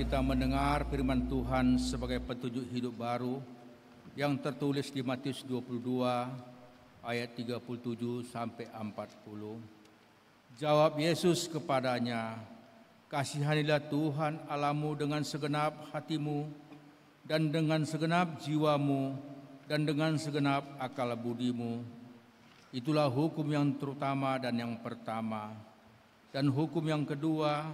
kita mendengar firman Tuhan sebagai petunjuk hidup baru yang tertulis di Matius 22 ayat 37 sampai 40. Jawab Yesus kepadanya, "Kasihanilah Tuhan Allahmu dengan segenap hatimu dan dengan segenap jiwamu dan dengan segenap akal budimu. Itulah hukum yang terutama dan yang pertama. Dan hukum yang kedua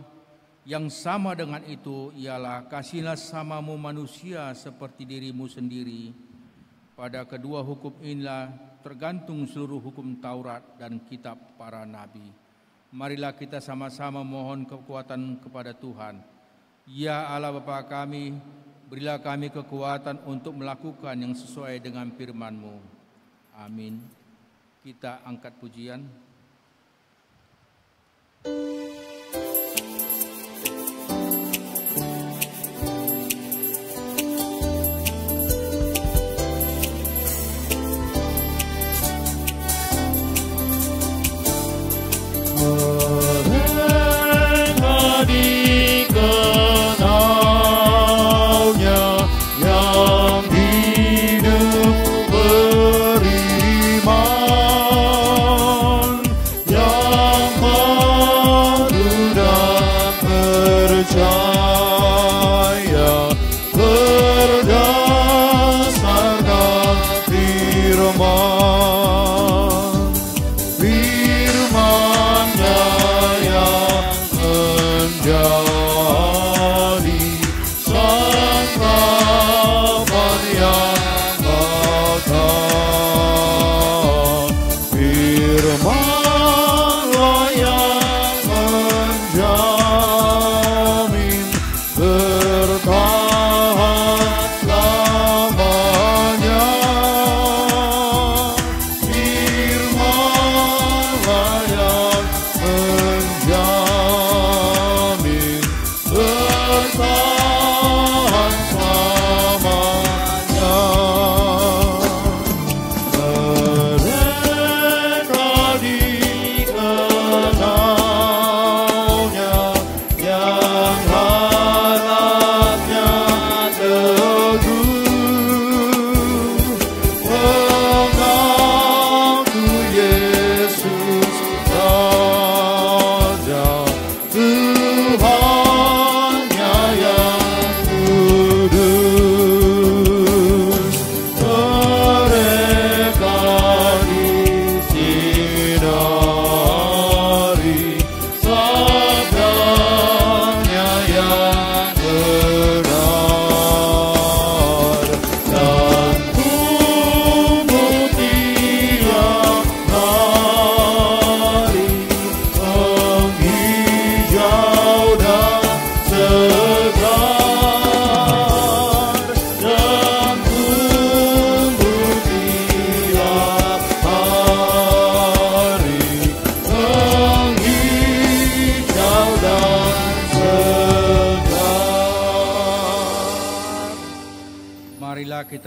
yang sama dengan itu ialah kasihilah samamu manusia seperti dirimu sendiri. Pada kedua hukum inilah tergantung seluruh hukum Taurat dan kitab para nabi." Marilah kita sama-sama mohon kekuatan kepada Tuhan. Ya Allah Bapa kami, berilah kami kekuatan untuk melakukan yang sesuai dengan firman-Mu. Amin. Kita angkat pujian.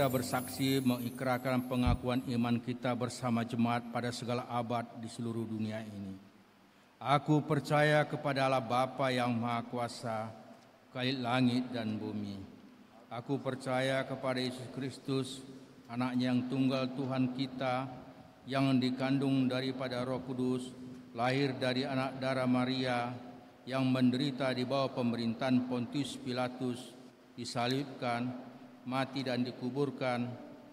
Kita bersaksi mengikrarkan pengakuan iman kita bersama jemaat pada segala abad di seluruh dunia ini. Aku percaya kepada Allah Bapa yang Maha Kuasa, Khalid langit dan bumi. Aku percaya kepada Yesus Kristus, Anaknya yang tunggal Tuhan kita, yang dikandung daripada Roh Kudus, lahir dari anak darah Maria, yang menderita di bawah pemerintahan Pontius Pilatus, disalibkan, mati dan dikuburkan,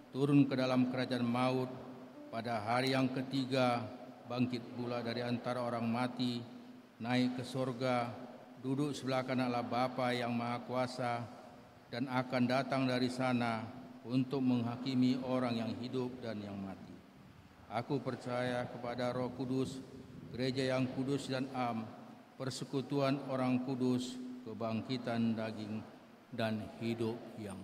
turun ke dalam kerajaan maut, pada hari yang ketiga bangkit pula dari antara orang mati, naik ke sorga, duduk sebelah kanan Allah Bapa yang Maha Kuasa, dan akan datang dari sana untuk menghakimi orang yang hidup dan yang mati. Aku percaya kepada Roh Kudus, gereja yang kudus dan am, persekutuan orang kudus, kebangkitan daging, dan hidup yang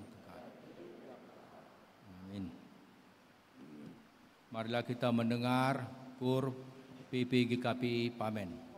marilah kita mendengar KUR PPGKP Pamen.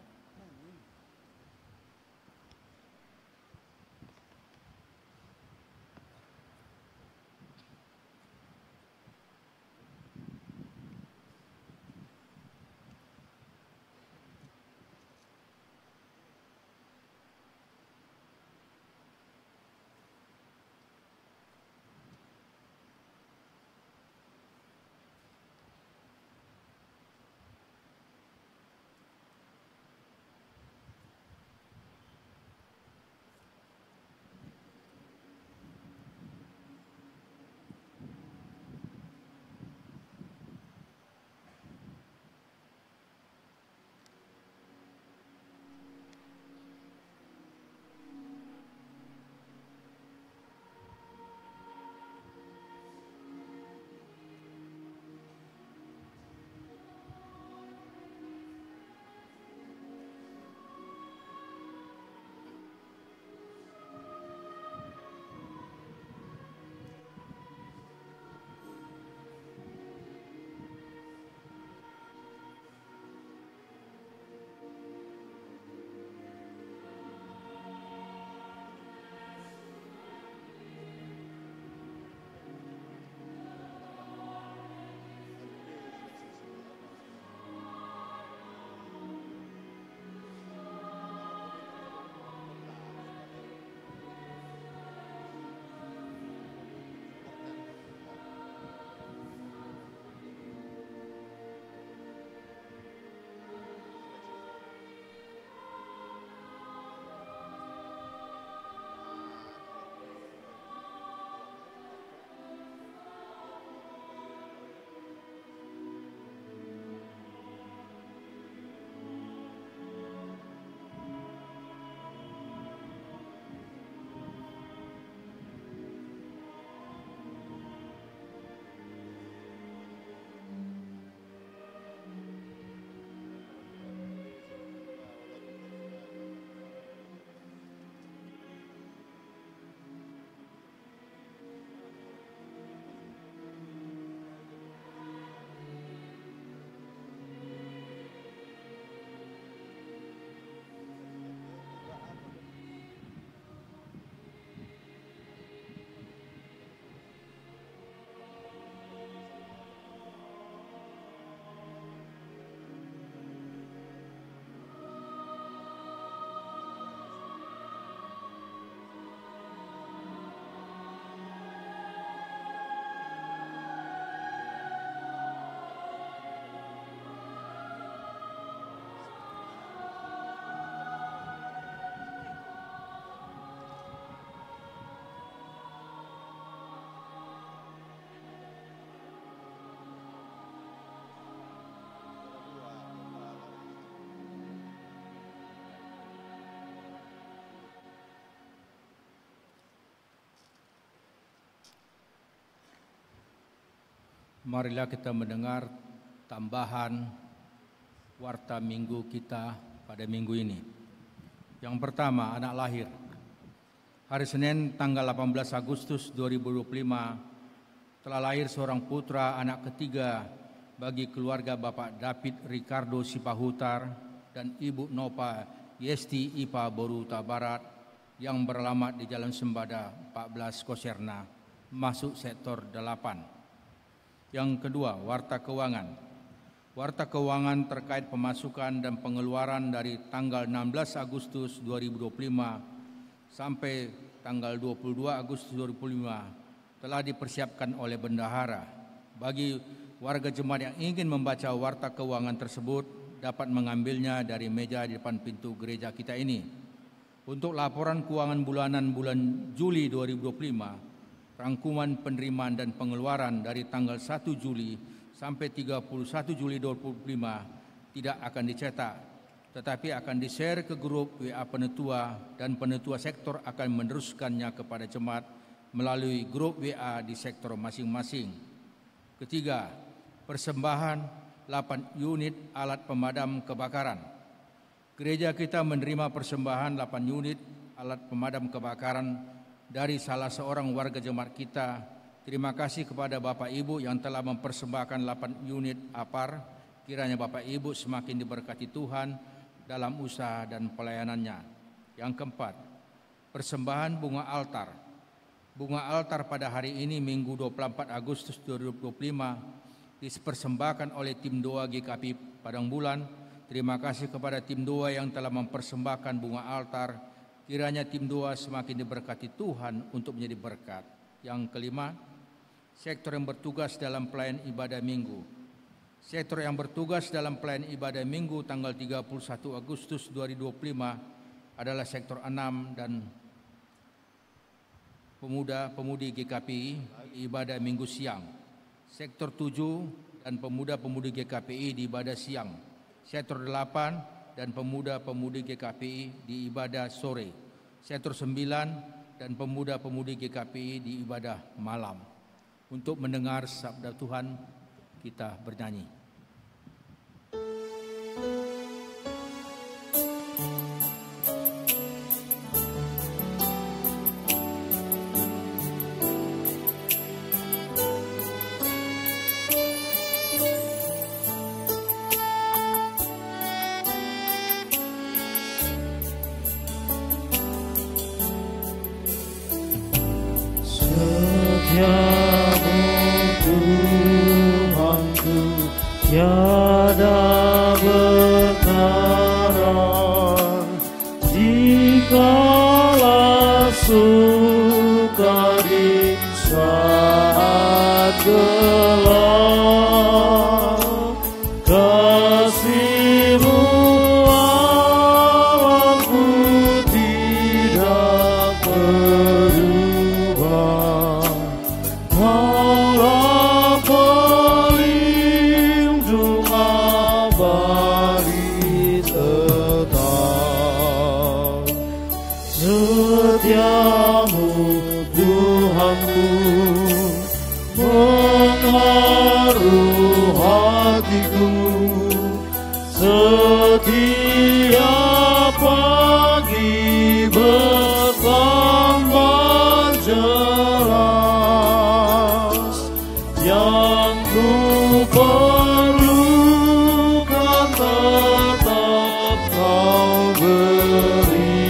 Marilah kita mendengar tambahan warta minggu kita pada minggu ini. Yang pertama, anak lahir. Hari Senin tanggal 18 Agustus 2025 telah lahir seorang putra, anak ketiga bagi keluarga Bapak David Ricardo Sipahutar dan Ibu Nopa Yesti Ipa Boruta Barat yang beralamat di Jalan Sembada 14 Koserna, masuk sektor 8. Yang kedua, warta keuangan. Warta keuangan terkait pemasukan dan pengeluaran dari tanggal 16 Agustus 2025 sampai tanggal 22 Agustus 2025 telah dipersiapkan oleh bendahara. Bagi warga jemaat yang ingin membaca warta keuangan tersebut dapat mengambilnya dari meja di depan pintu gereja kita ini. Untuk laporan keuangan bulanan bulan Juli 2025, rangkuman penerimaan dan pengeluaran dari tanggal 1 Juli sampai 31 Juli 2025 tidak akan dicetak, tetapi akan di-share ke grup WA penetua dan penetua sektor akan meneruskannya kepada jemaat melalui grup WA di sektor masing-masing. Ketiga, persembahan 8 unit alat pemadam kebakaran. Gereja kita menerima persembahan 8 unit alat pemadam kebakaran dari salah seorang warga jemaat kita. Terima kasih kepada Bapak Ibu yang telah mempersembahkan 8 unit APAR. Kiranya Bapak Ibu semakin diberkati Tuhan dalam usaha dan pelayanannya. Yang keempat, persembahan bunga altar. Bunga altar pada hari ini Minggu 24 Agustus 2025 dipersembahkan oleh tim doa GKP Padang Bulan. Terima kasih kepada tim doa yang telah mempersembahkan bunga altar. Kiranya tim doa semakin diberkati Tuhan untuk menjadi berkat. Yang kelima, sektor yang bertugas dalam pelayan ibadah minggu. Sektor yang bertugas dalam pelayan ibadah minggu tanggal 31 Agustus 2025 adalah sektor 6 dan pemuda-pemudi GKPI ibadah minggu siang. Sektor 7 dan pemuda-pemudi GKPI di ibadah siang. Sektor 8 dan pemuda-pemudi GKPI di ibadah sore. Sektor 9 dan pemuda-pemudi GKPI di ibadah malam. Untuk mendengar sabda Tuhan, kita bernyanyi. Tiada berkaran dikala suka di saat gelap. Kasih-Mu Allahku tidak berubah. Maulah pelindung abadi tetap. Setiamu Tuhanku mengharu hatiku. Setiap pagi bertambah jelas. Yang ku perlukan tetap Kau berikan,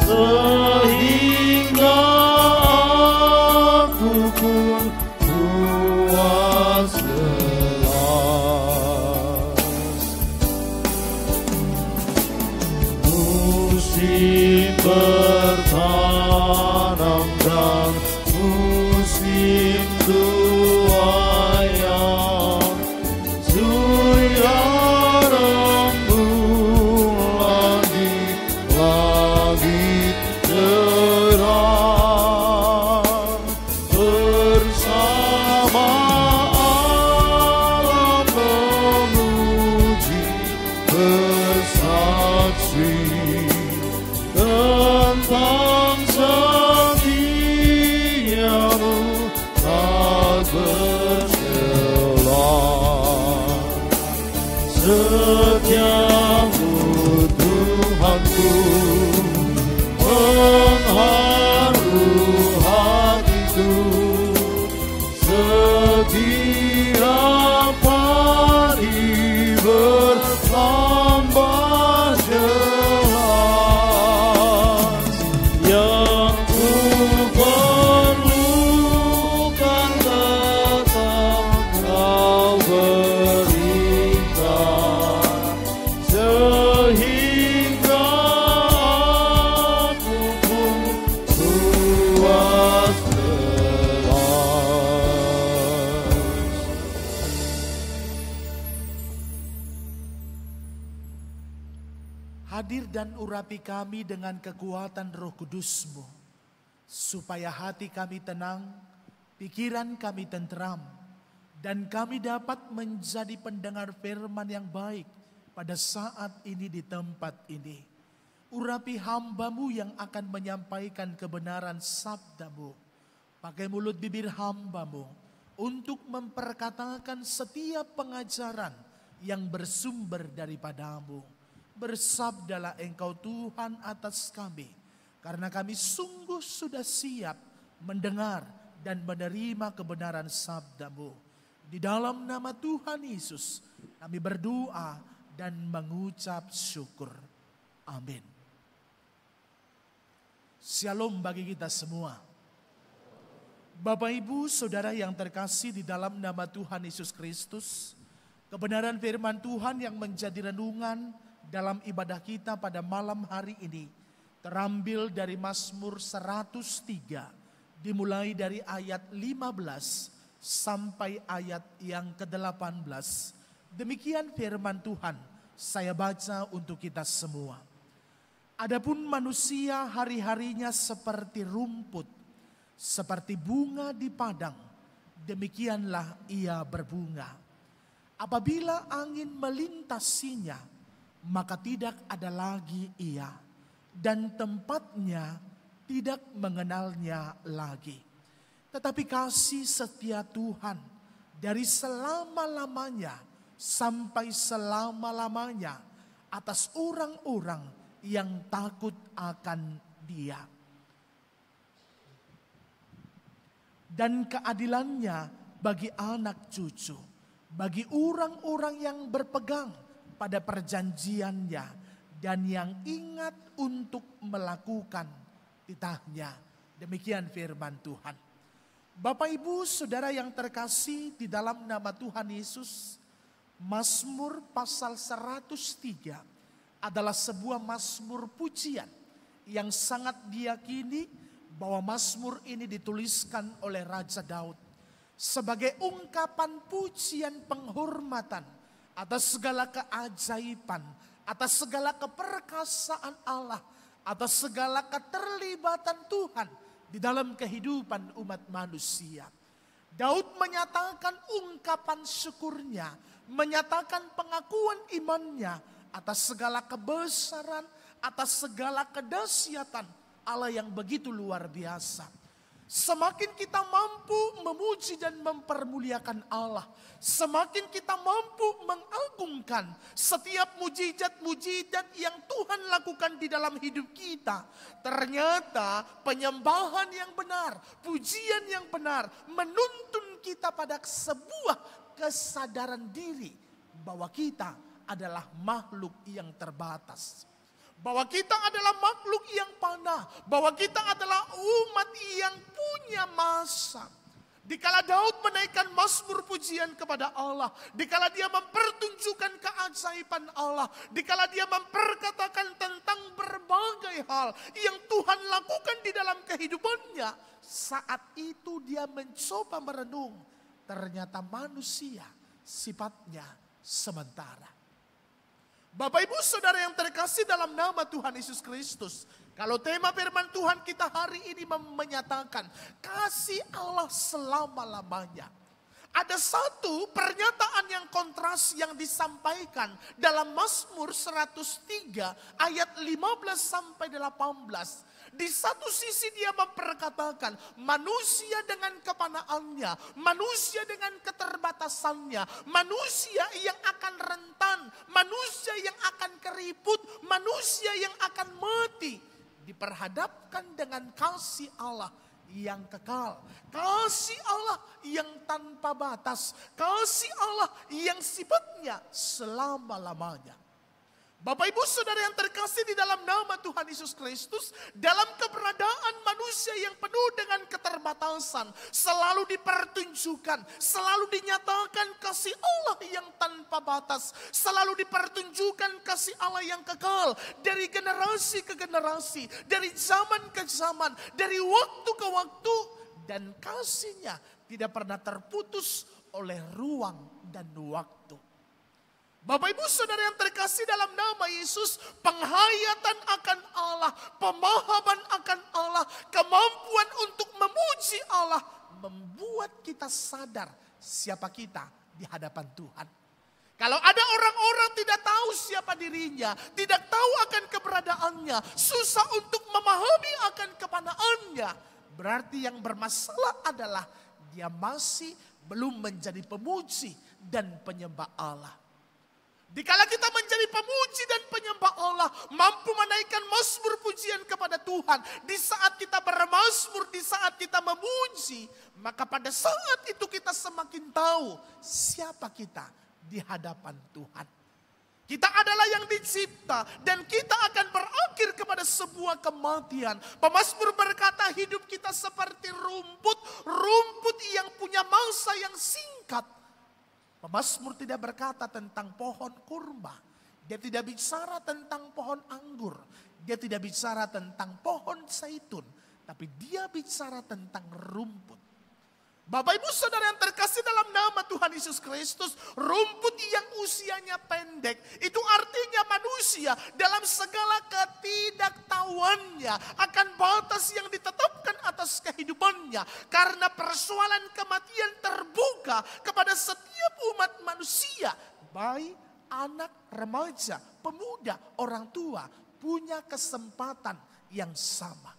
sehingga aku pun puas jelas. Musim bertanam dan musim tuaian sudah rembulan di langit terang. Bersama alam memuji bersaksi tentang tiap hari bertambah jelas. Yang ku perlukan tetap Kau berikan, sehingga aku pun puas lelas. Hadir dan urapi kami dengan kekuatan Roh Kudus-Mu, supaya hati kami tenang, pikiran kami tenteram, dan kami dapat menjadi pendengar firman yang baik pada saat ini di tempat ini. Urapi hamba-Mu yang akan menyampaikan kebenaran sabda-Mu. Pakai mulut bibir hamba-Mu untuk memperkatakan setiap pengajaran yang bersumber daripada-Mu. Bersabdalah Engkau Tuhan atas kami, karena kami sungguh sudah siap mendengar dan menerima kebenaran sabda-Mu. Di dalam nama Tuhan Yesus kami berdoa dan mengucap syukur. Amin. Shalom bagi kita semua. Bapak Ibu Saudara yang terkasih di dalam nama Tuhan Yesus Kristus, kebenaran firman Tuhan yang menjadi renungan dalam ibadah kita pada malam hari ini terambil dari Mazmur 103, dimulai dari ayat 15 sampai ayat yang ke-18. Demikian firman Tuhan, saya baca untuk kita semua. Adapun manusia hari-harinya seperti rumput, seperti bunga di padang, demikianlah ia berbunga. Apabila angin melintasinya, maka tidak ada lagi ia, dan tempatnya tidak mengenalnya lagi. Tetapi kasih setia Tuhan dari selama-lamanya sampai selama-lamanya atas orang-orang yang takut akan Dia. Dan keadilannya bagi anak cucu, bagi orang-orang yang berpegang pada perjanjiannya dan yang ingat untuk melakukan titahnya. Demikian firman Tuhan. Bapak Ibu Saudara yang terkasih di dalam nama Tuhan Yesus, Mazmur pasal 103 adalah sebuah mazmur pujian yang sangat diyakini bahwa mazmur ini dituliskan oleh Raja Daud sebagai ungkapan pujian penghormatan atas segala keajaiban, atas segala keperkasaan Allah, atas segala keterlibatan Tuhan di dalam kehidupan umat manusia. Daud menyatakan ungkapan syukurnya, menyatakan pengakuan imannya atas segala kebesaran, atas segala kedahsyatan Allah yang begitu luar biasa. Semakin kita mampu memuji dan mempermuliakan Allah, semakin kita mampu mengagungkan setiap mujizat-mujizat yang Tuhan lakukan di dalam hidup kita. Ternyata penyembahan yang benar, pujian yang benar menuntun kita pada sebuah kesadaran diri bahwa kita adalah makhluk yang terbatas. Bahwa kita adalah makhluk yang panah. Bahwa kita adalah umat yang punya masa. Dikala Daud menaikkan mazmur pujian kepada Allah. Dikala dia mempertunjukkan keajaiban Allah. Dikala dia memperkatakan tentang berbagai hal yang Tuhan lakukan di dalam kehidupannya. Saat itu dia mencoba merenung. Ternyata manusia sifatnya sementara. Bapak Ibu Saudara yang terkasih dalam nama Tuhan Yesus Kristus. Kalau tema firman Tuhan kita hari ini menyatakan kasih Allah selama-lamanya. Ada satu pernyataan yang kontras yang disampaikan dalam Mazmur 103 ayat 15 sampai 18. Di satu sisi dia memperkatakan manusia dengan kepanaannya, manusia dengan keterbatasannya, manusia yang akan rentan, manusia yang akan keriput, manusia yang akan mati. Diperhadapkan dengan kasih Allah yang kekal, kasih Allah yang tanpa batas, kasih Allah yang sifatnya selama-lamanya. Bapak Ibu Saudara yang terkasih di dalam nama Tuhan Yesus Kristus, dalam keberadaan manusia yang penuh dengan keterbatasan, selalu dipertunjukkan, selalu dinyatakan kasih Allah yang tanpa batas, selalu dipertunjukkan kasih Allah yang kekal dari generasi ke generasi, dari zaman ke zaman, dari waktu ke waktu, dan kasih-Nya tidak pernah terputus oleh ruang dan waktu. Bapak Ibu Saudara yang terkasih dalam nama Yesus, penghayatan akan Allah, pemahaman akan Allah, kemampuan untuk memuji Allah, membuat kita sadar siapa kita di hadapan Tuhan. Kalau ada orang-orang tidak tahu siapa dirinya, tidak tahu akan keberadaannya, susah untuk memahami akan kepanaannya, berarti yang bermasalah adalah dia masih belum menjadi pemuji dan penyembah Allah. Dikala kita menjadi pemuji dan penyembah Allah, mampu menaikkan mazmur pujian kepada Tuhan, di saat kita bermazmur, di saat kita memuji, maka pada saat itu kita semakin tahu siapa kita di hadapan Tuhan. Kita adalah yang dicipta dan kita akan berakhir kepada sebuah kematian. Pemazmur berkata hidup kita seperti rumput yang punya masa yang singkat. Pemazmur tidak berkata tentang pohon kurma. Dia tidak bicara tentang pohon anggur. Dia tidak bicara tentang pohon zaitun. Tapi dia bicara tentang rumput. Bapak Ibu Saudara yang terkasih dalam nama Tuhan Yesus Kristus, rumput yang usianya pendek, itu artinya manusia dalam segala ketidaktahuannya akan batas yang ditetapkan atas kehidupannya. Karena persoalan kematian terbuka kepada setiap umat manusia, baik anak, remaja, pemuda, orang tua, punya kesempatan yang sama.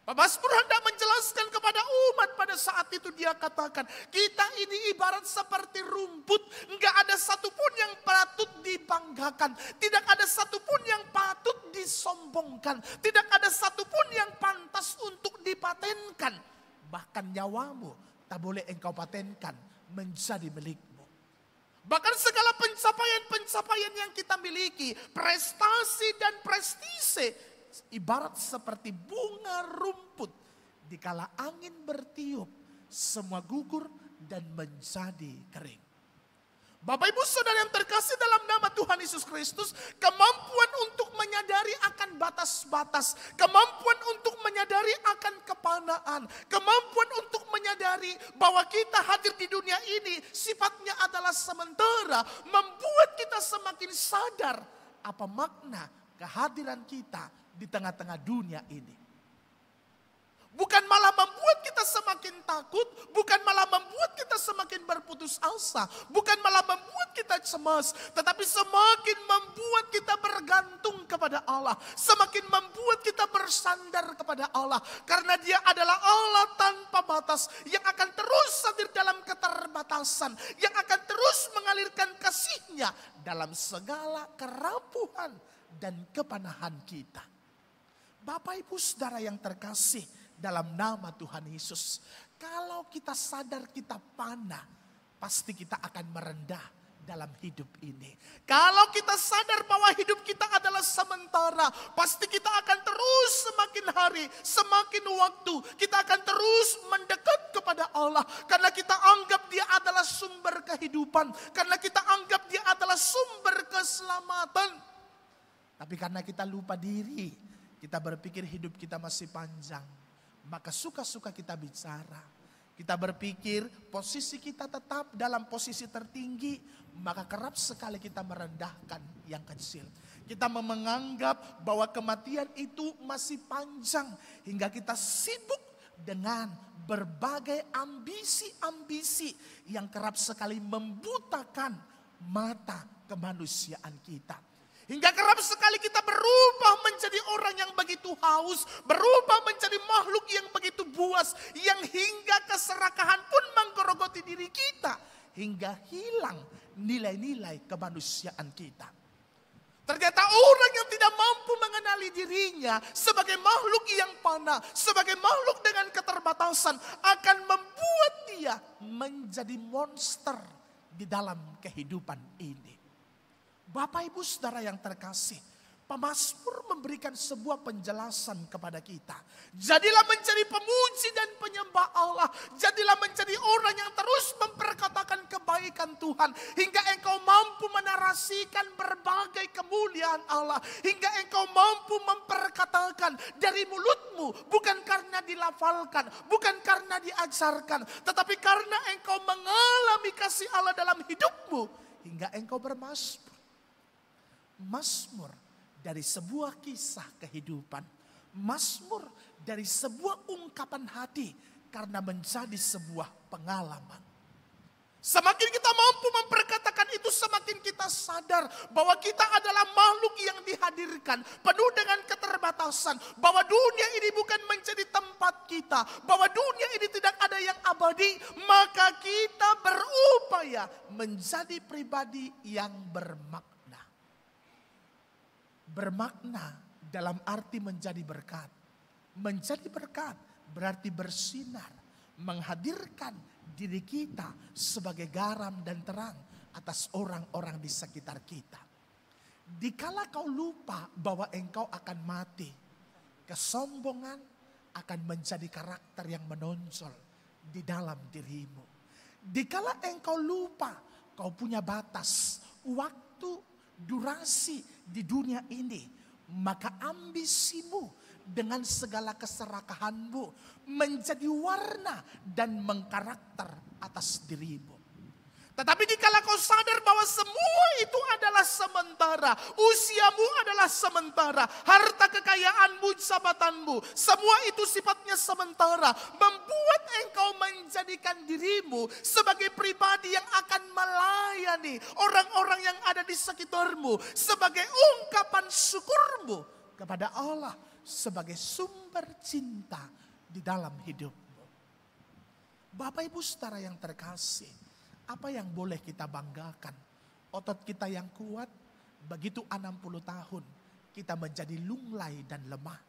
Pemazmur hendak menjelaskan kepada umat pada saat itu, dia katakan, kita ini ibarat seperti rumput, enggak ada satupun yang patut dibanggakan, tidak ada satupun yang patut disombongkan, tidak ada satupun yang pantas untuk dipatenkan. Bahkan nyawamu tak boleh engkau patenkan menjadi milikmu. Bahkan segala pencapaian-pencapaian yang kita miliki, prestasi dan prestise, ibarat seperti bunga rumput, dikala angin bertiup, semua gugur dan menjadi kering. Bapak Ibu Saudara yang terkasih dalam nama Tuhan Yesus Kristus, kemampuan untuk menyadari akan batas-batas, kemampuan untuk menyadari akan kepanaan, kemampuan untuk menyadari bahwa kita hadir di dunia ini sifatnya adalah sementara, membuat kita semakin sadar apa makna kehadiran kita di tengah-tengah dunia ini. Bukan malah membuat kita semakin takut, bukan malah membuat kita semakin berputus asa, bukan malah membuat kita cemas, tetapi semakin membuat kita bergantung kepada Allah, semakin membuat kita bersandar kepada Allah, karena Dia adalah Allah tanpa batas yang akan terus hadir dalam keterbatasan, yang akan terus mengalirkan kasih-Nya dalam segala kerapuhan dan kepanahan kita. Bapak Ibu Saudara yang terkasih dalam nama Tuhan Yesus, kalau kita sadar kita panah, pasti kita akan merendah dalam hidup ini. Kalau kita sadar bahwa hidup kita adalah sementara, pasti kita akan terus semakin hari, semakin waktu, kita akan terus mendekat kepada Allah. Karena kita anggap Dia adalah sumber kehidupan, karena kita anggap Dia adalah sumber keselamatan. Tapi karena kita lupa diri, kita berpikir hidup kita masih panjang, maka suka-suka kita bicara. Kita berpikir posisi kita tetap dalam posisi tertinggi, maka kerap sekali kita merendahkan yang kecil. Kita menganggap bahwa kematian itu masih panjang, hingga kita sibuk dengan berbagai ambisi-ambisi yang kerap sekali membutakan mata kemanusiaan kita. Hingga kerap sekali kita berubah menjadi orang yang begitu haus, berubah menjadi makhluk yang begitu buas, yang hingga keserakahan pun menggerogoti diri kita, hingga hilang nilai-nilai kemanusiaan kita. Ternyata orang yang tidak mampu mengenali dirinya sebagai makhluk yang fana, sebagai makhluk dengan keterbatasan, akan membuat dia dia menjadi monster di dalam kehidupan ini. Bapak Ibu Saudara yang terkasih, pemazmur memberikan sebuah penjelasan kepada kita. Jadilah menjadi pemuji dan penyembah Allah. Jadilah menjadi orang yang terus memperkatakan kebaikan Tuhan. Hingga engkau mampu menarasikan berbagai kemuliaan Allah. Hingga engkau mampu memperkatakan dari mulutmu. Bukan karena dilafalkan, bukan karena diajarkan. Tetapi karena engkau mengalami kasih Allah dalam hidupmu. Hingga engkau bermazmur. Mazmur dari sebuah kisah kehidupan. Mazmur dari sebuah ungkapan hati karena menjadi sebuah pengalaman. Semakin kita mampu memperkatakan itu, semakin kita sadar bahwa kita adalah makhluk yang dihadirkan penuh dengan keterbatasan. Bahwa dunia ini bukan menjadi tempat kita. Bahwa dunia ini tidak ada yang abadi. Maka kita berupaya menjadi pribadi yang bermakna. Bermakna dalam arti menjadi berkat. Menjadi berkat berarti bersinar. Menghadirkan diri kita sebagai garam dan terang atas orang-orang di sekitar kita. Dikala kau lupa bahwa engkau akan mati, kesombongan akan menjadi karakter yang menonjol di dalam dirimu. Dikala engkau lupa kau punya batas, waktu, durasi di dunia ini, maka ambisimu dengan segala keserakahanmu menjadi warna dan mengkarakter atas dirimu. Tetapi dikala kau sadar bahwa semua itu adalah sementara, usiamu adalah sementara, harta kekayaanmu, jabatanmu, semua itu sifatnya sementara, membuat engkau menjadikan dirimu sebagai pribadi yang akan melayani orang-orang yang ada di sekitarmu, sebagai ungkapan syukurmu kepada Allah, sebagai sumber cinta di dalam hidupmu. Bapak Ibu Saudara yang terkasih, apa yang boleh kita banggakan? Otot kita yang kuat, begitu 60 tahun kita menjadi lunglai dan lemah.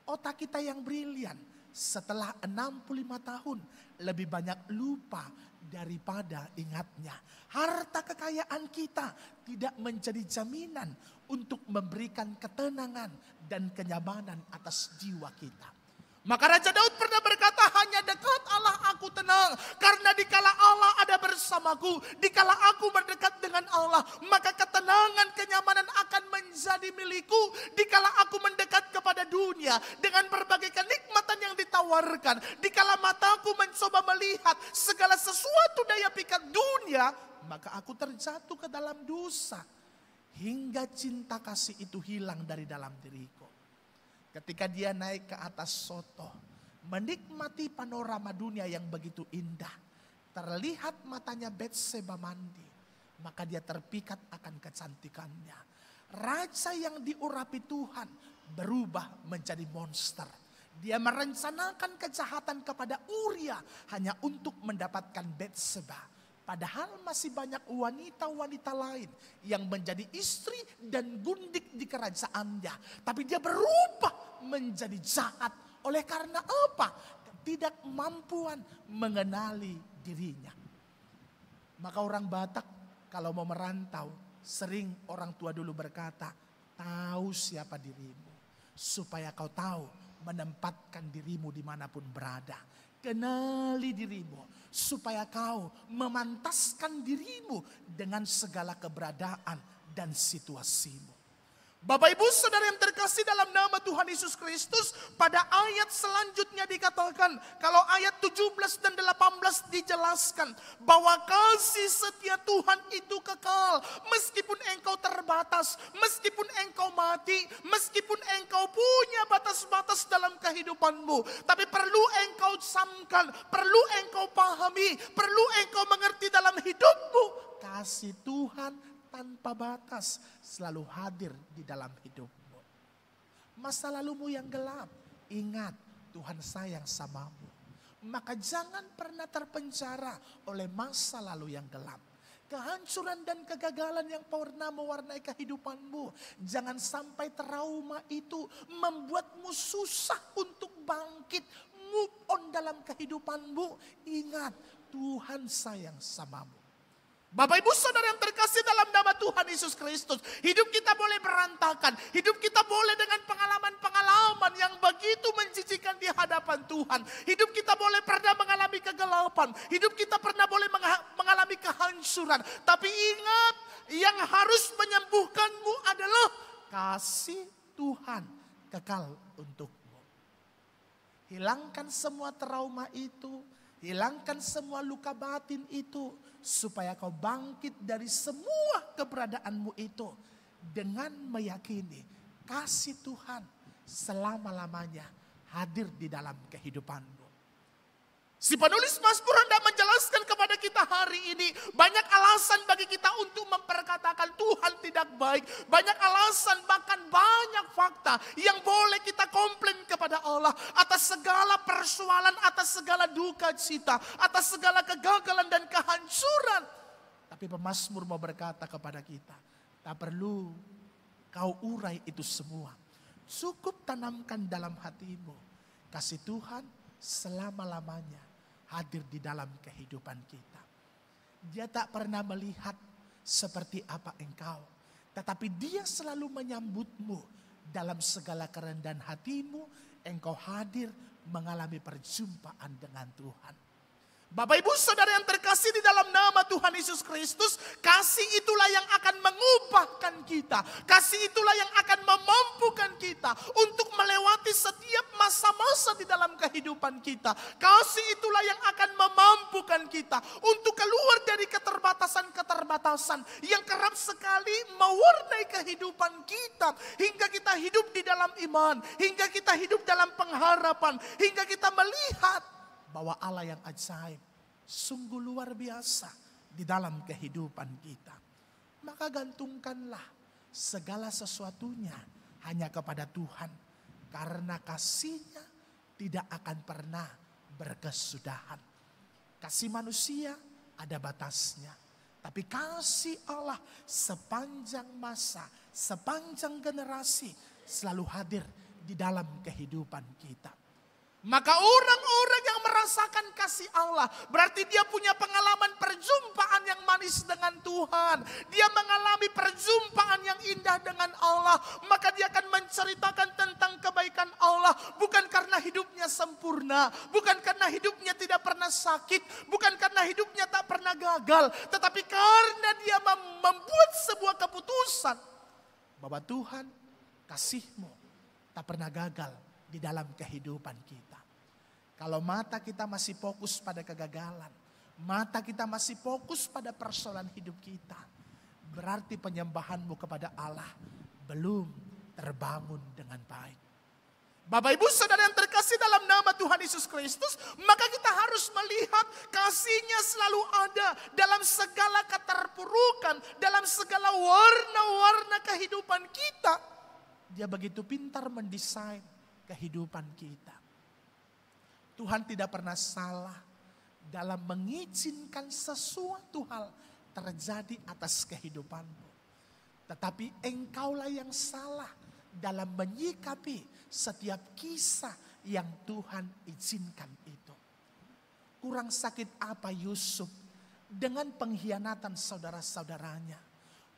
Otak kita yang brilian, setelah 65 tahun lebih banyak lupa daripada ingatnya. Harta kekayaan kita tidak menjadi jaminan untuk memberikan ketenangan dan kenyamanan atas jiwa kita. Maka Raja Daud pernah berkata, hanya dekat Allah aku tenang. Karena dikala Allah ada bersamaku, dikala aku berdekat dengan Allah, maka ketenangan, kenyamanan akan menjadi milikku. Dikala aku mendekat kepada dunia dengan berbagai kenikmatan yang ditawarkan, dikala mataku mencoba melihat segala sesuatu daya pikat dunia, maka aku terjatuh ke dalam dosa. Hingga cinta kasih itu hilang dari dalam diriku. Ketika dia naik ke atas soto, menikmati panorama dunia yang begitu indah, terlihat matanya Batseba mandi, maka dia terpikat akan kecantikannya. Raja yang diurapi Tuhan berubah menjadi monster. Dia merencanakan kejahatan kepada Uria hanya untuk mendapatkan Batseba. Padahal masih banyak wanita-wanita lain yang menjadi istri dan gundik di kerajaannya. Tapi dia berubah menjadi jahat. Oleh karena apa? Ketidakmampuan mengenali dirinya. Maka orang Batak kalau mau merantau, sering orang tua dulu berkata, tahu siapa dirimu. Supaya kau tahu menempatkan dirimu dimanapun berada. Kenali dirimu supaya kau memantaskan dirimu dengan segala keberadaan dan situasimu. Bapak Ibu Saudara yang terkasih dalam nama Tuhan Yesus Kristus, pada ayat selanjutnya dikatakan, kalau ayat 17 dan 18 dijelaskan bahwa kasih setia Tuhan itu kekal. Meskipun engkau terbatas, meskipun engkau mati, meskipun engkau punya batas-batas dalam kehidupanmu. Tapi perlu engkau camkan, perlu engkau pahami, perlu engkau mengerti dalam hidupmu. Kasih Tuhan tanpa batas selalu hadir di dalam hidupmu. Masa lalumu yang gelap, ingat Tuhan sayang samamu. Maka jangan pernah terpenjara oleh masa lalu yang gelap. Kehancuran dan kegagalan yang pernah mewarnai kehidupanmu. Jangan sampai trauma itu membuatmu susah untuk bangkit, move on dalam kehidupanmu. Ingat, Tuhan sayang samamu. Bapak Ibu Saudara yang terkasih dalam nama Tuhan Yesus Kristus, hidup kita boleh berantakan, hidup kita boleh dengan pengalaman-pengalaman yang begitu menjijikan di hadapan Tuhan. Hidup kita boleh pernah mengalami kegelapan, hidup kita pernah boleh mengalami kehancuran. Tapi ingat, yang harus menyembuhkanmu adalah kasih Tuhan kekal untukmu. Hilangkan semua trauma itu, hilangkan semua luka batin itu, supaya kau bangkit dari semua keberadaanmu itu dengan meyakini kasih Tuhan selama-lamanya hadir di dalam kehidupanmu. Si penulis Mazmur hendak menjelaskan kepada kita hari ini, banyak alasan bagi kita untuk memperkatakan Tuhan tidak baik. Banyak alasan, bahkan banyak fakta yang boleh kita komplain kepada Allah atas segala persoalan, atas segala duka cita, atas segala kegagalan dan kehancuran. Tapi pemazmur mau berkata kepada kita, tak perlu kau urai itu semua. Cukup tanamkan dalam hatimu kasih Tuhan selama-lamanya hadir di dalam kehidupan kita. Dia tak pernah melihat seperti apa engkau, tetapi dia selalu menyambutmu dalam segala kerendahan hatimu. Engkau hadir mengalami perjumpaan dengan Tuhan. Bapak Ibu Saudara yang terkasih di dalam nama Tuhan Yesus Kristus, kasih itulah yang akan mengubahkan kita. Kasih itulah yang akan memampukan kita untuk melewati setiap masa-masa di dalam kehidupan kita. Kasih itulah yang akan memampukan kita untuk keluar dari keterbatasan-keterbatasan yang kerap sekali mewarnai kehidupan kita. Hingga kita hidup di dalam iman, hingga kita hidup dalam pengharapan, hingga kita melihat bahwa Allah yang ajaib, sungguh luar biasa di dalam kehidupan kita. Maka gantungkanlah segala sesuatunya hanya kepada Tuhan. Karena kasih-Nya tidak akan pernah berkesudahan. Kasih manusia ada batasnya. Tapi kasih Allah sepanjang masa, sepanjang generasi selalu hadir di dalam kehidupan kita. Maka orang-orang yang merasakan kasih Allah, berarti dia punya pengalaman perjumpaan yang manis dengan Tuhan. Dia mengalami perjumpaan yang indah dengan Allah. Maka dia akan menceritakan tentang kebaikan Allah. Bukan karena hidupnya sempurna, bukan karena hidupnya tidak pernah sakit, bukan karena hidupnya tak pernah gagal. Tetapi karena dia membuat sebuah keputusan bahwa Tuhan, kasih-Mu tak pernah gagal di dalam kehidupan kita. Kalau mata kita masih fokus pada kegagalan, mata kita masih fokus pada persoalan hidup kita, berarti penyembahanmu kepada Allah belum terbangun dengan baik. Bapak Ibu Saudara yang terkasih dalam nama Tuhan Yesus Kristus, maka kita harus melihat kasih-Nya selalu ada dalam segala keterpurukan, dalam segala warna-warna kehidupan kita. Dia begitu pintar mendesain kehidupan kita. Tuhan tidak pernah salah dalam mengizinkan sesuatu hal terjadi atas kehidupanmu. Tetapi engkaulah yang salah dalam menyikapi setiap kisah yang Tuhan izinkan itu. Kurang sakit apa Yusuf dengan pengkhianatan saudara-saudaranya?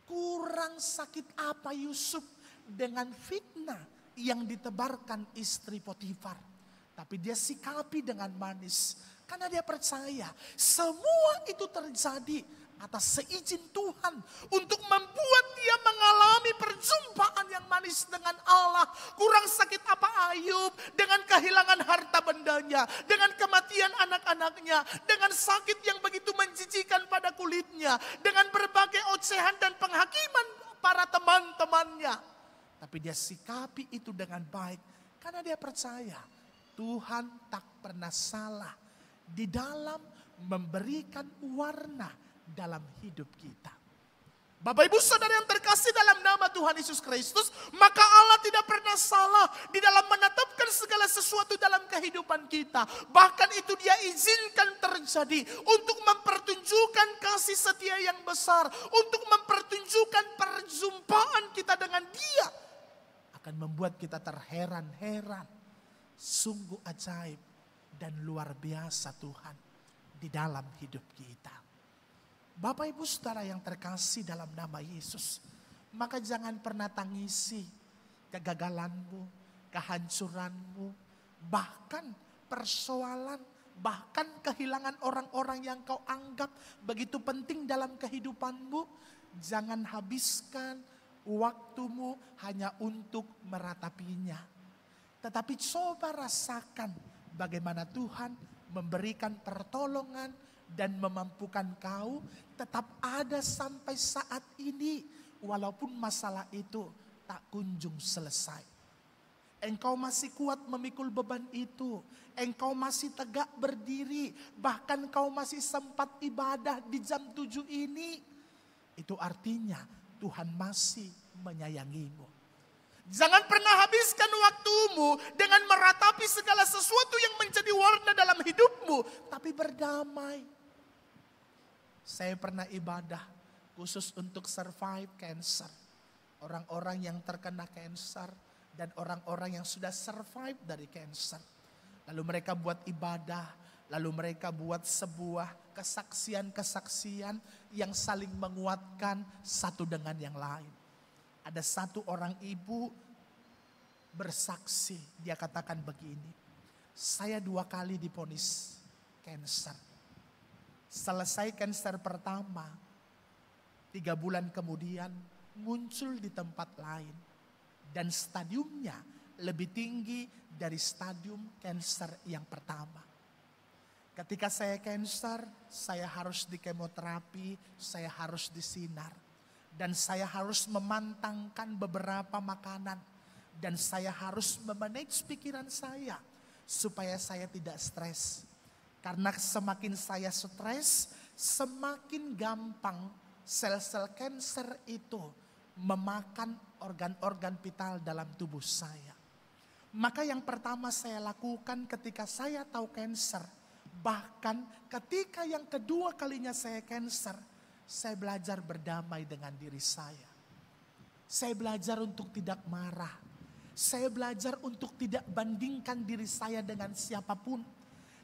Kurang sakit apa Yusuf dengan fitnah yang ditebarkan istri Potifar? Tapi dia sikapi dengan manis. Karena dia percaya semua itu terjadi atas seizin Tuhan. Untuk membuat dia mengalami perjumpaan yang manis dengan Allah. Kurang sakit apa Ayub dengan kehilangan harta bendanya. Dengan kematian anak-anaknya. Dengan sakit yang begitu menjijikan pada kulitnya. Dengan berbagai ocehan dan penghakiman para teman-temannya. Tapi dia sikapi itu dengan baik. Karena dia percaya Tuhan tak pernah salah di dalam memberikan warna dalam hidup kita. Bapak Ibu Saudara yang terkasih dalam nama Tuhan Yesus Kristus, maka Allah tidak pernah salah di dalam menetapkan segala sesuatu dalam kehidupan kita. Bahkan itu Dia izinkan terjadi untuk mempertunjukkan kasih setia yang besar, untuk mempertunjukkan perjumpaan kita dengan Dia. Akan membuat kita terheran-heran. Sungguh ajaib dan luar biasa Tuhan. di dalam hidup kita. Bapak Ibu Saudara yang terkasih dalam nama Yesus, maka jangan pernah tangisi kegagalanmu, kehancuranmu, bahkan persoalan, bahkan kehilangan orang-orang yang kau anggap begitu penting dalam kehidupanmu. Jangan habiskan waktumu hanya untuk meratapinya. Tetapi coba rasakan bagaimana Tuhan memberikan pertolongan dan memampukan kau tetap ada sampai saat ini. Walaupun masalah itu tak kunjung selesai. Engkau masih kuat memikul beban itu. Engkau masih tegak berdiri. Bahkan kau masih sempat ibadah di jam 7 ini. Itu artinya Tuhan masih menyayangimu. Jangan pernah habiskan waktumu dengan meratapi segala sesuatu yang menjadi warna dalam hidupmu. Tapi berdamai. Saya pernah ibadah khusus untuk survive cancer. Orang-orang yang terkena cancer dan orang-orang yang sudah survive dari cancer. Lalu mereka buat ibadah. Lalu mereka buat sebuah kesaksian-kesaksian yang saling menguatkan satu dengan yang lain. Ada satu orang ibu bersaksi, dia katakan begini, saya 2 kali divonis cancer. Selesai cancer pertama, 3 bulan kemudian muncul di tempat lain. Dan stadiumnya lebih tinggi dari stadium cancer yang pertama. Ketika saya cancer, saya harus di kemoterapi, saya harus disinar. Dan saya harus memantangkan beberapa makanan. Dan saya harus memanage pikiran saya supaya saya tidak stres. Karena semakin saya stres, semakin gampang sel-sel cancer itu memakan organ-organ vital dalam tubuh saya. Maka yang pertama saya lakukan ketika saya tahu cancer, bahkan ketika yang kedua kalinya saya cancer, saya belajar berdamai dengan diri saya. Saya belajar untuk tidak marah. Saya belajar untuk tidak bandingkan diri saya dengan siapapun.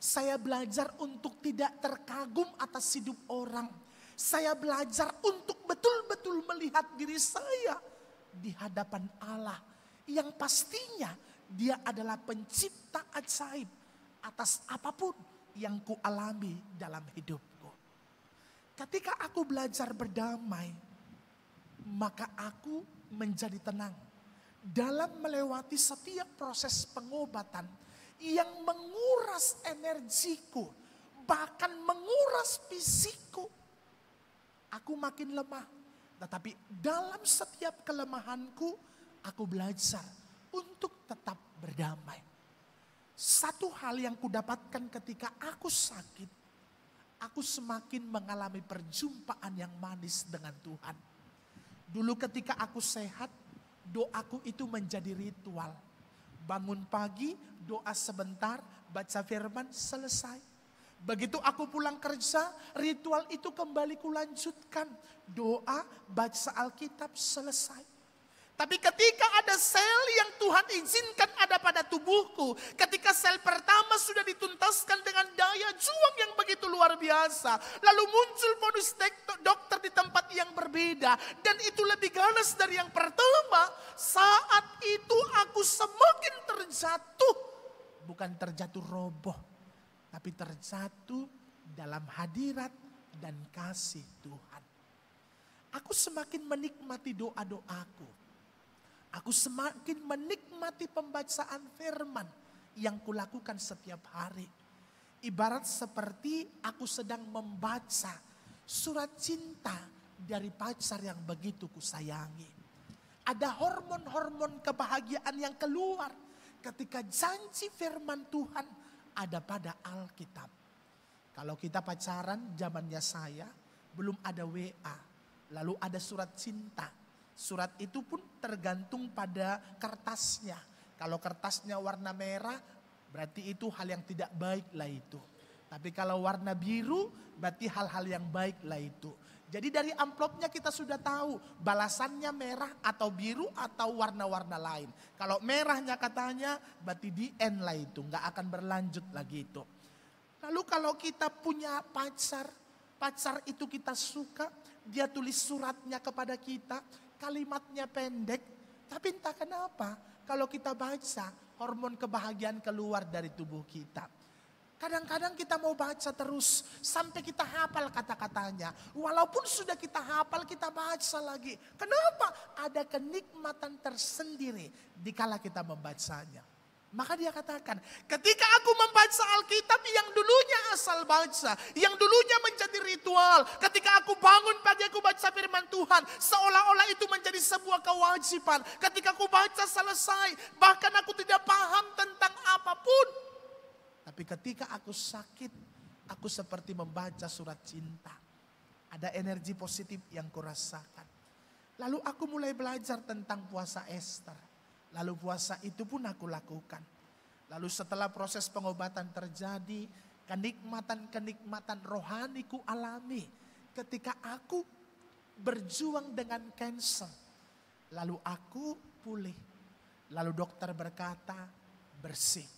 Saya belajar untuk tidak terkagum atas hidup orang. Saya belajar untuk betul-betul melihat diri saya di hadapan Allah. Yang pastinya Dia adalah pencipta ajaib atas apapun yang kualami dalam hidupku. Ketika aku belajar berdamai, maka aku menjadi tenang dalam melewati setiap proses pengobatan yang menguras energiku, bahkan menguras fisikku. Aku makin lemah, tetapi dalam setiap kelemahanku, aku belajar untuk tetap berdamai. Satu hal yang kudapatkan ketika aku sakit, aku semakin mengalami perjumpaan yang manis dengan Tuhan. Dulu ketika aku sehat, doaku itu menjadi ritual. Bangun pagi, doa sebentar, baca firman, selesai. Begitu aku pulang kerja, ritual itu kembali kulanjutkan. Doa, baca Alkitab, selesai. Tapi ketika ada sel yang Tuhan izinkan ada pada tubuhku, ketika sel pertama sudah dituntaskan dengan daya juang yang begitu luar biasa, lalu muncul modus dokter di tempat yang berbeda, dan itu lebih ganas dari yang pertama, saat itu aku semakin terjatuh, bukan terjatuh roboh, tapi terjatuh dalam hadirat dan kasih Tuhan. Aku semakin menikmati doa-doaku. Aku semakin menikmati pembacaan firman yang kulakukan setiap hari. Ibarat seperti aku sedang membaca surat cinta dari pacar yang begitu kusayangi. Ada hormon-hormon kebahagiaan yang keluar ketika janji firman Tuhan ada pada Alkitab. Kalau kita pacaran zamannya saya, belum ada WA, lalu ada surat cinta. Surat itu pun tergantung pada kertasnya. Kalau kertasnya warna merah, berarti itu hal yang tidak baik lah itu. Tapi kalau warna biru, berarti hal-hal yang baik lah itu. Jadi dari amplopnya kita sudah tahu balasannya merah atau biru atau warna-warna lain. Kalau merahnya katanya berarti di end lah itu, nggak akan berlanjut lagi itu. Lalu kalau kita punya pacar itu kita suka, dia tulis suratnya kepada kita, kalimatnya pendek, tapi entah kenapa kalau kita baca, hormon kebahagiaan keluar dari tubuh kita. Kadang-kadang kita mau baca terus sampai kita hafal kata-katanya. Walaupun sudah kita hafal, kita baca lagi. Kenapa? Ada kenikmatan tersendiri dikala kita membacanya. Maka dia katakan, ketika aku membaca Alkitab yang dulunya asal baca, yang dulunya menjadi ritual, ketika aku bangun pagi aku baca firman Tuhan, seolah-olah itu menjadi sebuah kewajiban. Ketika aku baca selesai, bahkan aku tidak paham tentang apapun. Tapi ketika aku sakit, aku seperti membaca surat cinta. Ada energi positif yang kurasakan. Lalu aku mulai belajar tentang puasa Ester. Lalu puasa itu pun aku lakukan. Lalu setelah proses pengobatan terjadi, kenikmatan-kenikmatan rohaniku alami. Ketika aku berjuang dengan kanker. Lalu aku pulih. Lalu dokter berkata bersih.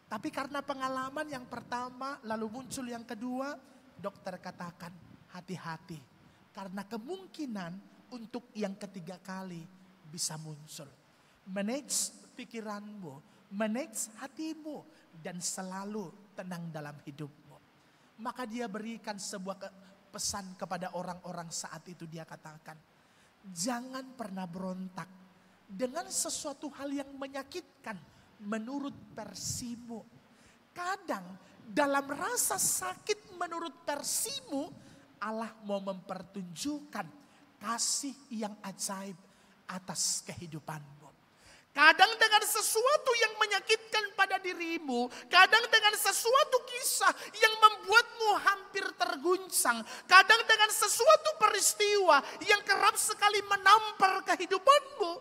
Tapi karena pengalaman yang pertama, lalu muncul yang kedua, dokter katakan hati-hati. Karena kemungkinan untuk yang ketiga kali bisa muncul. Manage pikiranmu, manage hatimu, dan selalu tenang dalam hidupmu. Maka dia berikan sebuah pesan kepada orang-orang saat itu, dia katakan, jangan pernah berontak dengan sesuatu hal yang menyakitkan. Menurut versimu, kadang dalam rasa sakit menurut versimu, Allah mau mempertunjukkan kasih yang ajaib atas kehidupanmu. Kadang dengan sesuatu yang menyakitkan pada dirimu, kadang dengan sesuatu kisah yang membuatmu hampir terguncang, kadang dengan sesuatu peristiwa yang kerap sekali menampar kehidupanmu,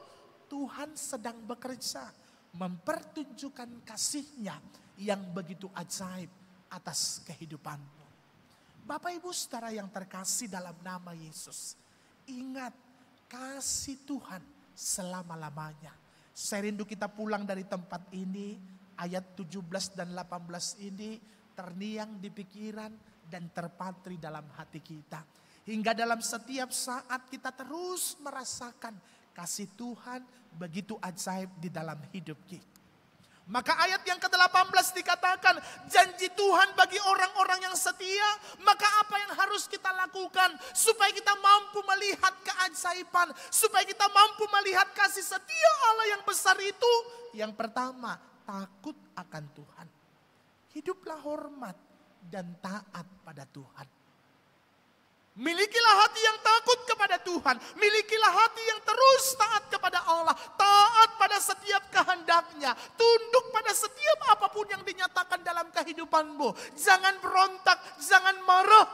Tuhan sedang bekerja. Mempertunjukkan kasih-Nya yang begitu ajaib atas kehidupanmu. Bapak Ibu Saudara yang terkasih dalam nama Yesus, ingat kasih Tuhan selama-lamanya. Saya rindu kita pulang dari tempat ini, ayat 17 dan 18 ini terngiang di pikiran dan terpatri dalam hati kita. Hingga dalam setiap saat kita terus merasakan kasih Tuhan begitu ajaib di dalam hidup kita. Maka ayat yang ke-18 dikatakan, janji Tuhan bagi orang-orang yang setia. Maka apa yang harus kita lakukan supaya kita mampu melihat keajaiban, supaya kita mampu melihat kasih setia Allah yang besar itu? Yang pertama, takut akan Tuhan. Hiduplah hormat dan taat pada Tuhan. Milikilah hati yang takut kepada Tuhan. Milikilah hati yang terus taat kepada Allah. Taat pada setiap kehendaknya. Tunduk pada setiap apapun yang dinyatakan dalam kehidupanmu. Jangan berontak, jangan marah.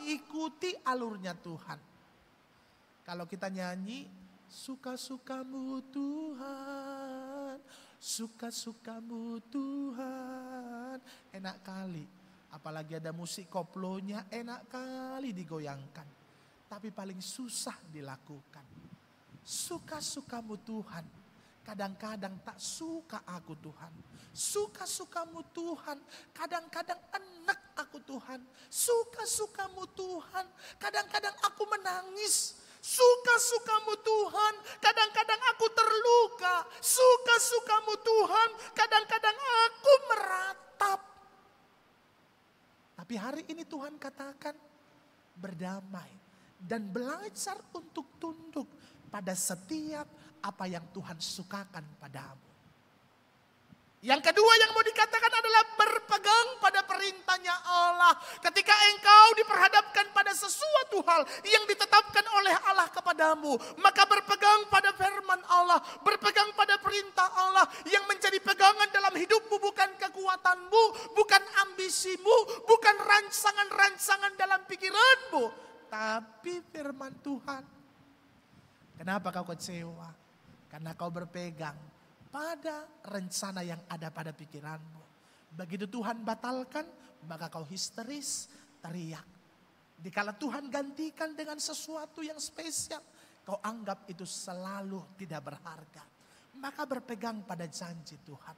Ikuti alurnya Tuhan. Kalau kita nyanyi, suka-sukamu Tuhan, suka-sukamu Tuhan. Enak kali. Apalagi ada musik koplonya, enak kali digoyangkan. Tapi paling susah dilakukan. Suka-sukamu Tuhan. Kadang-kadang tak suka aku Tuhan. Suka-sukamu Tuhan. Kadang-kadang enak aku Tuhan. Suka-sukamu Tuhan. Kadang-kadang aku menangis. Suka-sukamu Tuhan. Kadang-kadang aku terluka. Suka-sukamu Tuhan. Kadang-kadang aku meratap. Tapi hari ini Tuhan katakan berdamai dan belajar untuk tunduk pada setiap apa yang Tuhan sukakan padamu. Yang kedua yang mau dikatakan adalah berpegang pada perintahnya Allah. Ketika engkau diperhadapkan pada sesuatu hal yang ditetapkan oleh Allah kepadamu, maka berpegang pada firman Allah, berpegang pada perintah Allah yang menjadi pegangan dalam hidupmu, bukan kekuatanmu, bukan ambisimu, bukan rancangan-rancangan dalam pikiranmu, tapi firman Tuhan. Kenapa kau kecewa? Karena kau berpegang pada rencana yang ada pada pikiranmu. Begitu Tuhan batalkan, maka kau histeris, teriak. Dikala Tuhan gantikan dengan sesuatu yang spesial, kau anggap itu selalu tidak berharga. Maka berpegang pada janji Tuhan.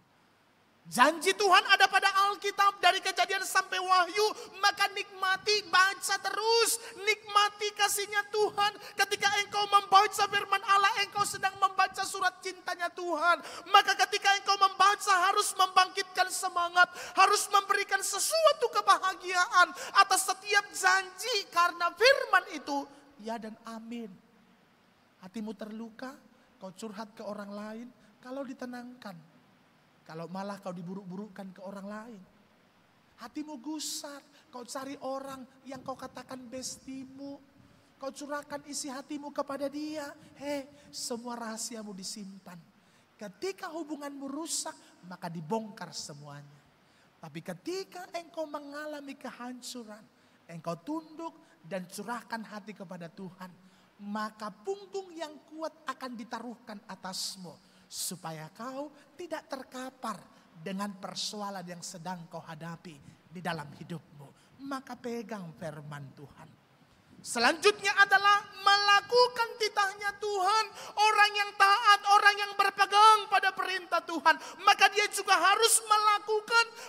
Janji Tuhan ada pada Alkitab dari Kejadian sampai Wahyu, maka nikmati, baca terus, nikmati kasihnya Tuhan. Ketika engkau membaca firman Allah, engkau sedang membaca surat cintanya Tuhan. Maka ketika engkau membaca harus membangkitkan semangat, harus memberikan sesuatu kebahagiaan atas setiap janji, karena firman itu ya dan amin. Hatimu terluka, kau curhat ke orang lain, kalau ditenangkan. Kalau malah kau diburuk-burukkan ke orang lain. Hatimu gusar, kau cari orang yang kau katakan bestimu. Kau curahkan isi hatimu kepada dia. Semua rahasiamu disimpan. Ketika hubunganmu rusak, maka dibongkar semuanya. Tapi ketika engkau mengalami kehancuran, engkau tunduk dan curahkan hati kepada Tuhan, maka punggung yang kuat akan ditaruhkan atasmu, supaya kau tidak terkapar dengan persoalan yang sedang kau hadapi di dalam hidupmu. Maka pegang firman Tuhan. Selanjutnya adalah melakukan titahnya Tuhan. Orang yang taat, orang yang berpegang pada perintah Tuhan, maka dia juga harus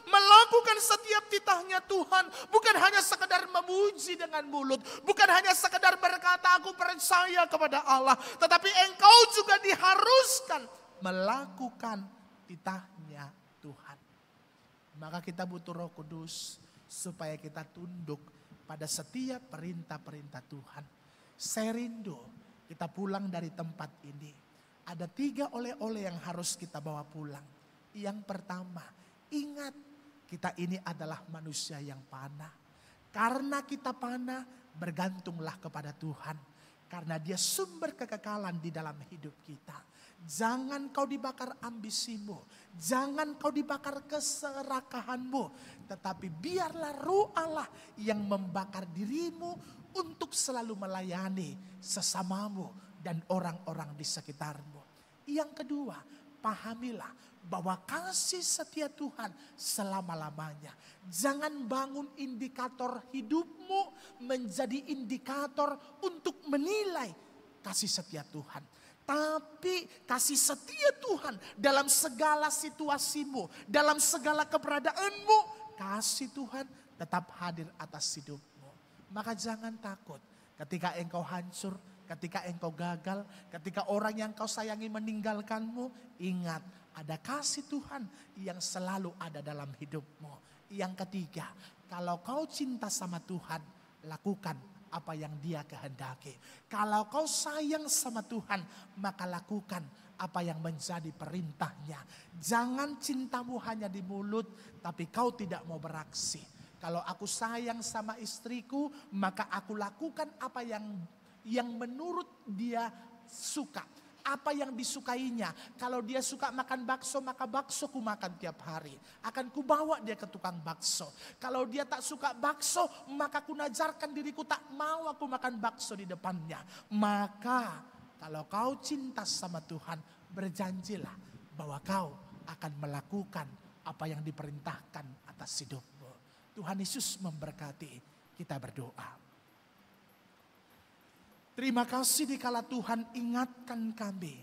melakukan setiap titahnya Tuhan. Bukan hanya sekedar memuji dengan mulut, bukan hanya sekedar berkata aku percaya kepada Allah, tetapi engkau juga diharuskan melakukan titahnya Tuhan. Maka kita butuh Roh Kudus supaya kita tunduk pada setiap perintah-perintah Tuhan. Saya rindu kita pulang dari tempat ini. Ada 3 oleh-oleh yang harus kita bawa pulang. Yang pertama, ingat kita ini adalah manusia yang panah. Karena kita panah, bergantunglah kepada Tuhan. Karena dia sumber kekekalan di dalam hidup kita. Jangan kau dibakar ambisimu. Jangan kau dibakar keserakahanmu. Tetapi biarlah Roh Allah yang membakar dirimu untuk selalu melayani sesamamu dan orang-orang di sekitarmu. Yang kedua, pahamilah bahwa kasih setia Tuhan selama-lamanya. Jangan bangun indikator hidupmu menjadi indikator untuk menilai kasih setia Tuhan. Tapi kasih setia Tuhan dalam segala situasimu, dalam segala keberadaanmu, kasih Tuhan tetap hadir atas hidupmu. Maka jangan takut ketika engkau hancur, ketika engkau gagal, ketika orang yang kau sayangi meninggalkanmu. Ingat, ada kasih Tuhan yang selalu ada dalam hidupmu. Yang ketiga, kalau kau cinta sama Tuhan, lakukan apa yang dia kehendaki. Kalau kau sayang sama Tuhan, maka lakukan apa yang menjadi perintahnya. Jangan cintamu hanya di mulut, tapi kau tidak mau beraksi. Kalau aku sayang sama istriku, maka aku lakukan apa yang menurut dia suka. Apa yang disukainya. Kalau dia suka makan bakso, maka bakso ku makan tiap hari. Akan ku bawa dia ke tukang bakso. Kalau dia tak suka bakso, maka ku najarkan diriku tak mau aku makan bakso di depannya. Maka kalau kau cinta sama Tuhan, berjanjilah bahwa kau akan melakukan apa yang diperintahkan atas hidupmu. Tuhan Yesus memberkati. Kita berdoa. Terima kasih dikala Tuhan ingatkan kami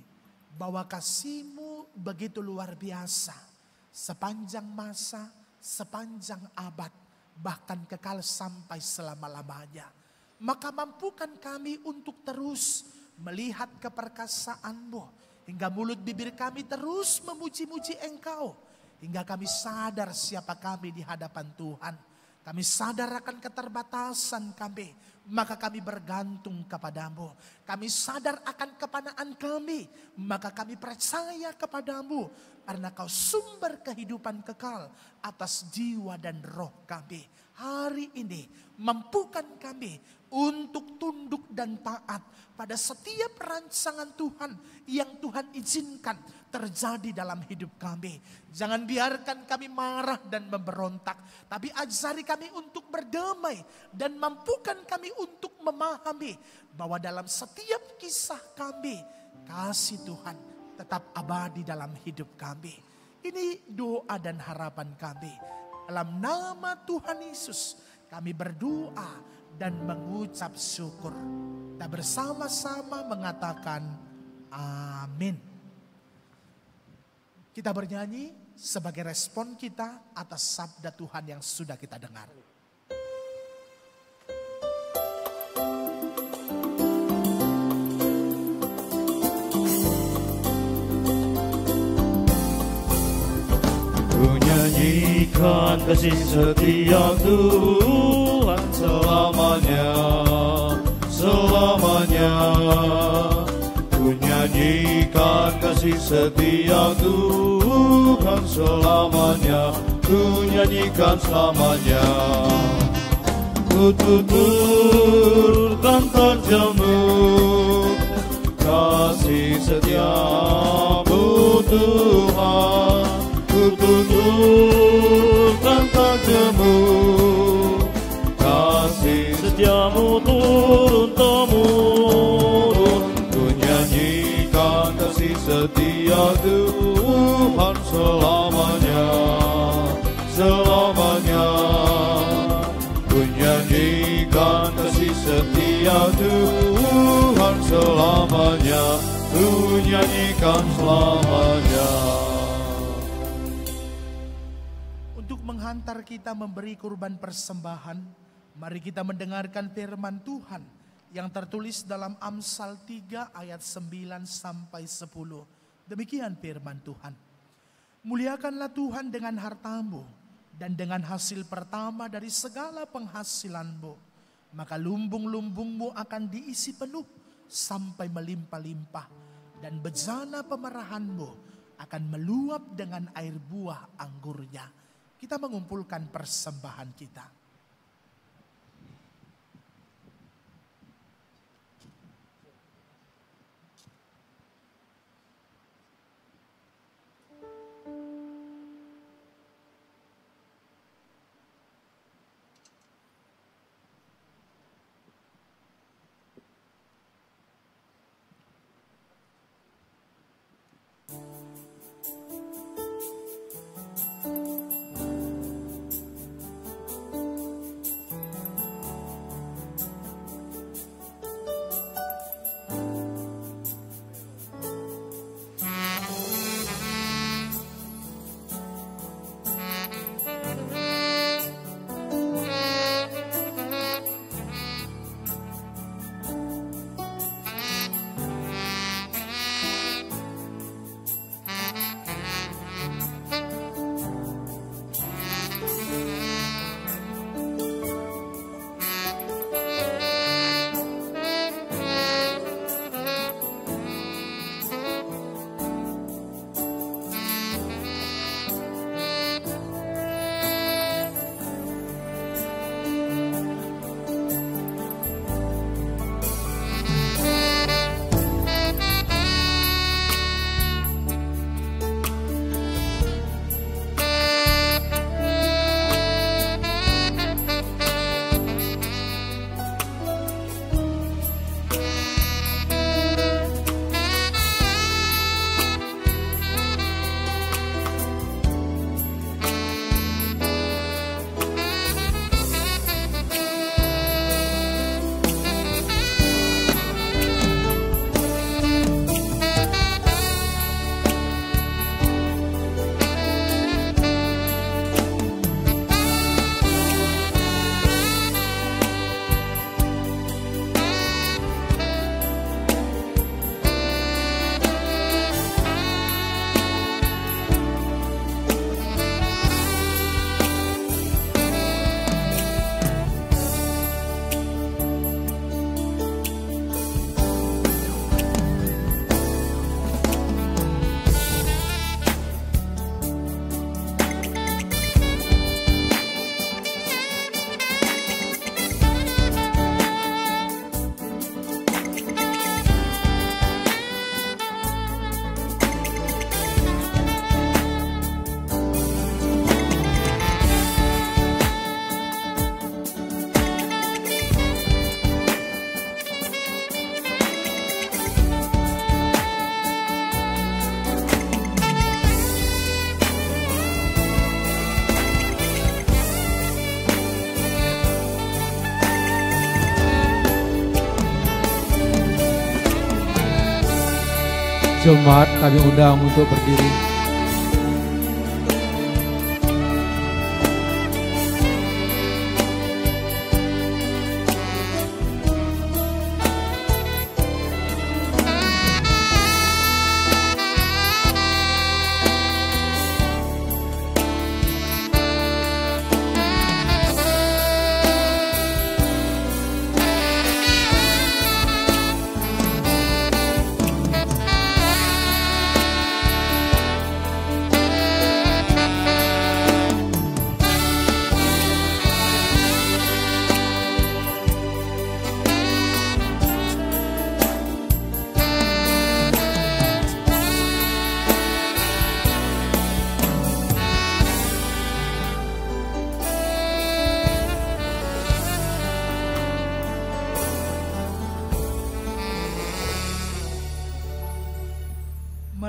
bahwa kasih-Mu begitu luar biasa. Sepanjang masa, sepanjang abad, bahkan kekal sampai selama-lamanya. Maka mampukan kami untuk terus melihat keperkasaan-Mu. Hingga mulut bibir kami terus memuji-muji Engkau. Hingga kami sadar siapa kami di hadapan Tuhan. Kami sadar akan keterbatasan kami. Maka kami bergantung kepadamu. Kami sadar akan kepanaan kami. Maka kami percaya kepadamu. Karena kau sumber kehidupan kekal atas jiwa dan roh kami. Hari ini mampukan kami untuk tunduk dan taat pada setiap rancangan Tuhan yang Tuhan izinkan terjadi dalam hidup kami. Jangan biarkan kami marah dan memberontak, tapi ajari kami untuk berdamai dan mampukan kami untuk memahami bahwa dalam setiap kisah kami, kasih Tuhan tetap abadi dalam hidup kami. Ini doa dan harapan kami. Dalam nama Tuhan Yesus kami berdoa dan mengucap syukur. Kita bersama-sama mengatakan amin. Kita bernyanyi sebagai respon kita atas sabda Tuhan yang sudah kita dengar. Ku nyanyikan kasih setia Tuhan selamanya, selamanya. Ku nyanyikan kasih setia Tuhan selamanya, ku nyanyikan selamanya. Ku tuturkan terjamu kasih setiamu Tuhan, ku tuturkan terjamu kasih setiamu turun-temurun. Ku nyanyikan kasih setia Tuhan selamanya, selamanya. Ku nyanyikan kasih setia Tuhan selamanya, ku nyanyikan selamanya. Untuk menghantar kita memberi kurban persembahan, mari kita mendengarkan firman Tuhan yang tertulis dalam Amsal 3 ayat 9 sampai 10. Demikian firman Tuhan. Muliakanlah Tuhan dengan hartamu dan dengan hasil pertama dari segala penghasilanmu, maka lumbung-lumbungmu akan diisi penuh sampai melimpah-limpah, dan bejana pemerahanmu akan meluap dengan air buah anggurnya. Kita mengumpulkan persembahan kita. Jemaat kami undang untuk berdiri.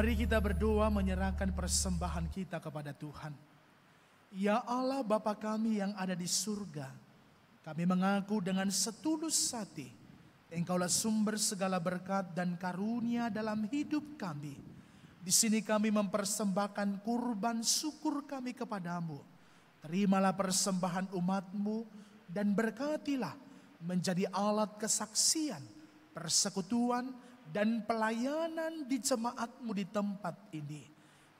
Mari kita berdoa menyerahkan persembahan kita kepada Tuhan. Ya Allah Bapa kami yang ada di surga, kami mengaku dengan setulus hati, Engkaulah sumber segala berkat dan karunia dalam hidup kami. Di sini kami mempersembahkan kurban syukur kami kepadamu. Terimalah persembahan umat-Mu dan berkatilah menjadi alat kesaksian, persekutuan, dan pelayanan di jemaat-Mu di tempat ini.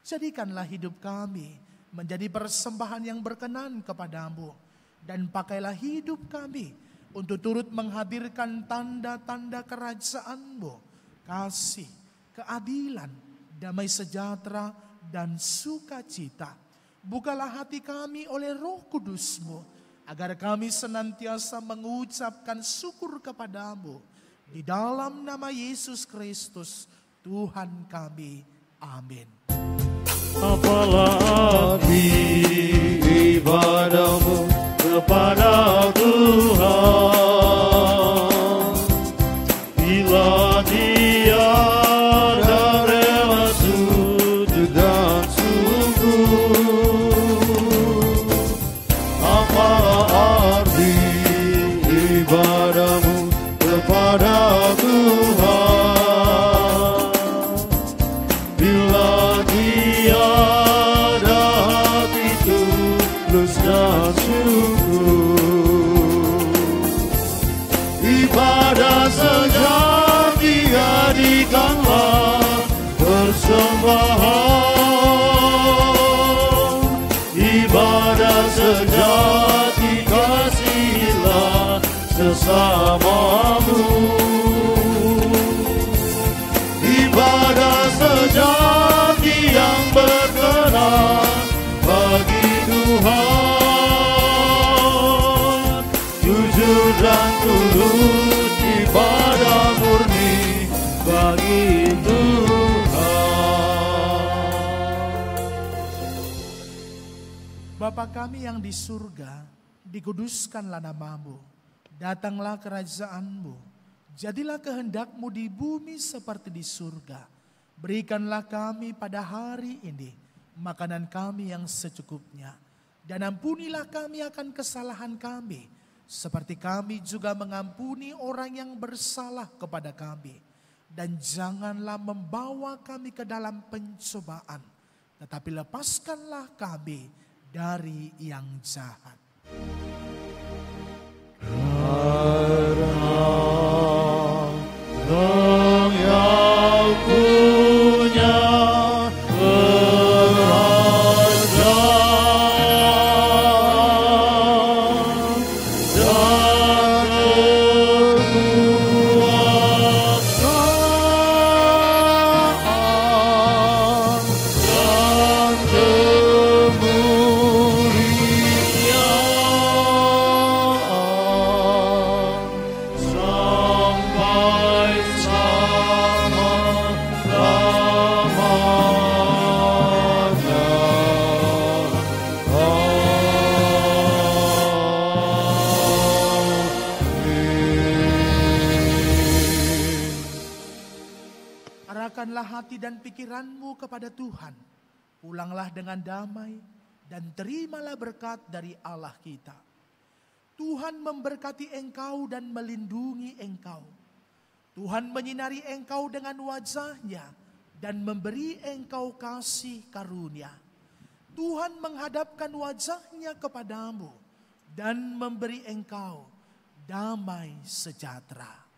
Jadikanlah hidup kami menjadi persembahan yang berkenan kepadamu. Dan pakailah hidup kami untuk turut menghadirkan tanda-tanda kerajaan-Mu, kasih, keadilan, damai sejahtera, dan sukacita. Bukalah hati kami oleh Roh Kudus-Mu, agar kami senantiasa mengucapkan syukur kepadamu. Di dalam nama Yesus Kristus, Tuhan kami. Amin. Apalah arti ibadahmu kepada Tuhan, bila tiada rela sujud dan sungguh. Apalah arti ibadahmu kepada Tuhan, bila tiada hati tulus dan sungguh. Ibadah sejati jadikanlah persembahan, ibadah sejati kasihilah sesamamu. Ibadah sejati yang berkenan bagi Tuhan, jujur dan tulus ibadah murni bagi Tuhan. Bapa kami yang di surga, dikuduskanlah nama-Mu. Datanglah kerajaan-Mu, jadilah kehendak-Mu di bumi seperti di surga. Berikanlah kami pada hari ini makanan kami yang secukupnya. Dan ampunilah kami akan kesalahan kami, seperti kami juga mengampuni orang yang bersalah kepada kami. Dan janganlah membawa kami ke dalam pencobaan, tetapi lepaskanlah kami dari yang jahat. Karena Yang punya kerajaan dan kekuasaan dan kemuliaan sampai selama-lamanya. Amin. Arahkanlah hati dan pikiranmu kepada Tuhan. Pulanglah dengan damai dan terimalah berkat dari Allah kita. Tuhan memberkati engkau dan melindungi engkau. Tuhan menyinari engkau dengan wajah-Nya dan memberi engkau kasih karunia. Tuhan menghadapkan wajah-Nya kepadamu dan memberi engkau damai sejahtera.